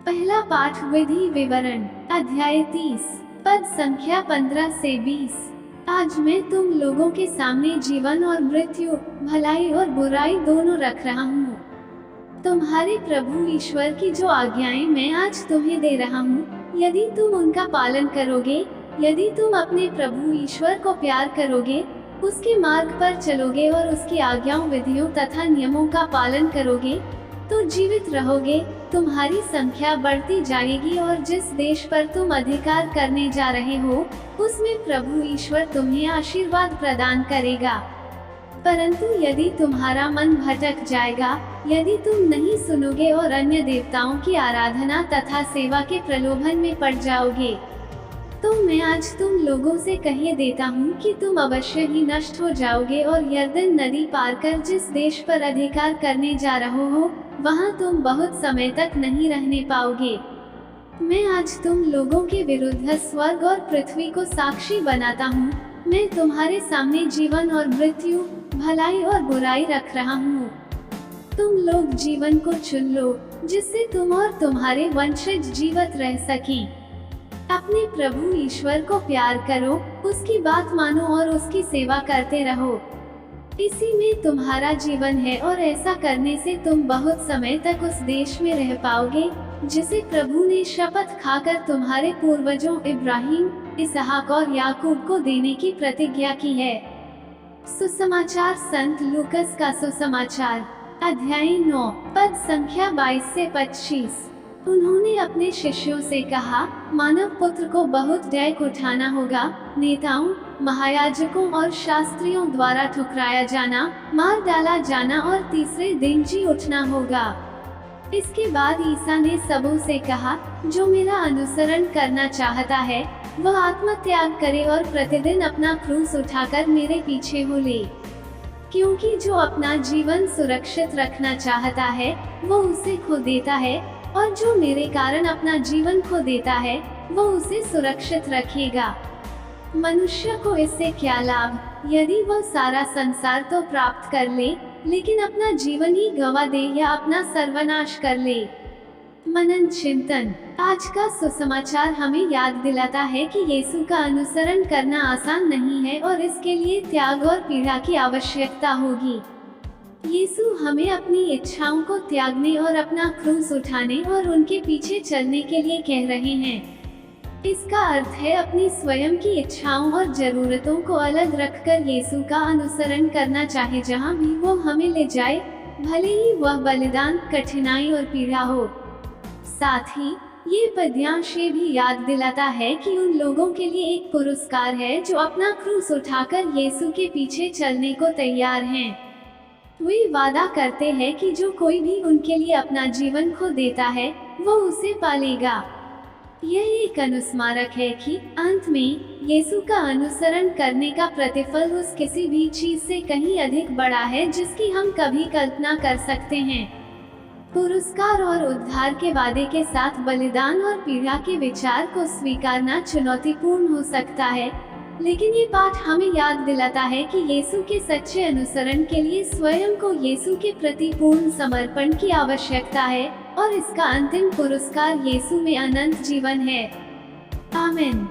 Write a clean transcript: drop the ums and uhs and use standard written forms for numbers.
पहला पाठ विधि विवरण अध्याय 30 पद संख्या 15 से 20। आज मैं तुम लोगों के सामने जीवन और मृत्यु, भलाई और बुराई दोनों रख रहा हूँ। तुम्हारे प्रभु ईश्वर की जो आज्ञाएं मैं आज तुम्हें दे रहा हूँ, यदि तुम उनका पालन करोगे, यदि तुम अपने प्रभु ईश्वर को प्यार करोगे, उसके मार्ग पर चलोगे और उसकी आज्ञाओं, विधियों तथा नियमों का पालन करोगे, तो जीवित रहोगे, तुम्हारी संख्या बढ़ती जाएगी और जिस देश पर तुम अधिकार करने जा रहे हो, उसमें प्रभु ईश्वर तुम्हें आशीर्वाद प्रदान करेगा। परंतु यदि तुम्हारा मन भटक जाएगा, यदि तुम नहीं सुनोगे और अन्य देवताओं की आराधना तथा सेवा के प्रलोभन में पड़ जाओगे, तो मैं आज तुम लोगों से कह देता हूँ कि तुम अवश्य ही नष्ट हो जाओगे और यरदन नदी पार कर जिस देश पर अधिकार करने जा रहे हो, वहाँ तुम बहुत समय तक नहीं रहने पाओगे। मैं आज तुम लोगों के विरुद्ध स्वर्ग और पृथ्वी को साक्षी बनाता हूँ। मैं तुम्हारे सामने जीवन और मृत्यु, भलाई और बुराई रख रहा हूँ। तुम लोग जीवन को चुन लो, जिससे तुम और तुम्हारे वंशज जीवित रह सकें। अपने प्रभु ईश्वर को प्यार करो, उसकी बात मानो और उसकी सेवा करते रहो। इसी में तुम्हारा जीवन है और ऐसा करने से तुम बहुत समय तक उस देश में रह पाओगे, जिसे प्रभु ने शपथ खाकर तुम्हारे पूर्वजों इब्राहिम, इसहाक और याकूब को देने की प्रतिज्ञा की है। सुसमाचार संत लूकस का सुसमाचार अध्याय 9 पद संख्या 22 से 25। उन्होंने अपने शिष्यों से कहा, मानव पुत्र को बहुत डैक उठाना होगा, नेताओं, महायाजकों और शास्त्रियों द्वारा ठुकराया जाना, मार डाला जाना और तीसरे दिन जी उठना होगा। इसके बाद ईसा ने सबों से कहा, जो मेरा अनुसरण करना चाहता है, वह आत्मत्याग करे और प्रतिदिन अपना क्रूस उठाकर मेरे पीछे हो ले। क्योंकि जो अपना जीवन सुरक्षित रखना चाहता है, वो उसे खो देता है, और जो मेरे कारण अपना जीवन खो देता है, वो उसे सुरक्षित रखेगा। मनुष्य को इससे क्या लाभ, यदि वह सारा संसार तो प्राप्त कर ले, लेकिन अपना जीवन ही गंवा दे या अपना सर्वनाश कर ले। मनन चिंतन। आज का सुसमाचार हमें याद दिलाता है कि यीशु का अनुसरण करना आसान नहीं है और इसके लिए त्याग और पीड़ा की आवश्यकता होगी। यीशु हमें अपनी इच्छाओं को त्यागने और अपना क्रूस उठाने और उनके पीछे चलने के लिए कह रहे हैं। इसका अर्थ है अपनी स्वयं की इच्छाओं और जरूरतों को अलग रखकर यीशु का अनुसरण करना, चाहे जहां भी वो हमें ले जाए, भले ही वह बलिदान, कठिनाई और पीड़ा हो। साथ ही ये पद्यांश ये भी याद दिलाता है कि उन लोगों के लिए एक पुरस्कार है जो अपना क्रूस उठाकर यीशु के पीछे चलने को तैयार हैं। वे वादा करते हैं कि जो कोई भी उनके लिए अपना जीवन खो देता है, वो उसे पालेगा। यह एक अनुस्मारक है कि अंत में यीशु का अनुसरण करने का प्रतिफल उस किसी भी चीज से कहीं अधिक बड़ा है जिसकी हम कभी कल्पना कर सकते हैं। पुरस्कार और उद्धार के वादे के साथ बलिदान और पीड़ा के विचार को स्वीकारना चुनौतीपूर्ण हो सकता है, लेकिन ये पाठ हमें याद दिलाता है कि यीशु के सच्चे अनुसरण के लिए स्वयं को यीशु के प्रति पूर्ण समर्पण की आवश्यकता है और इसका अंतिम पुरस्कार यीशु में अनंत जीवन है। आमीन।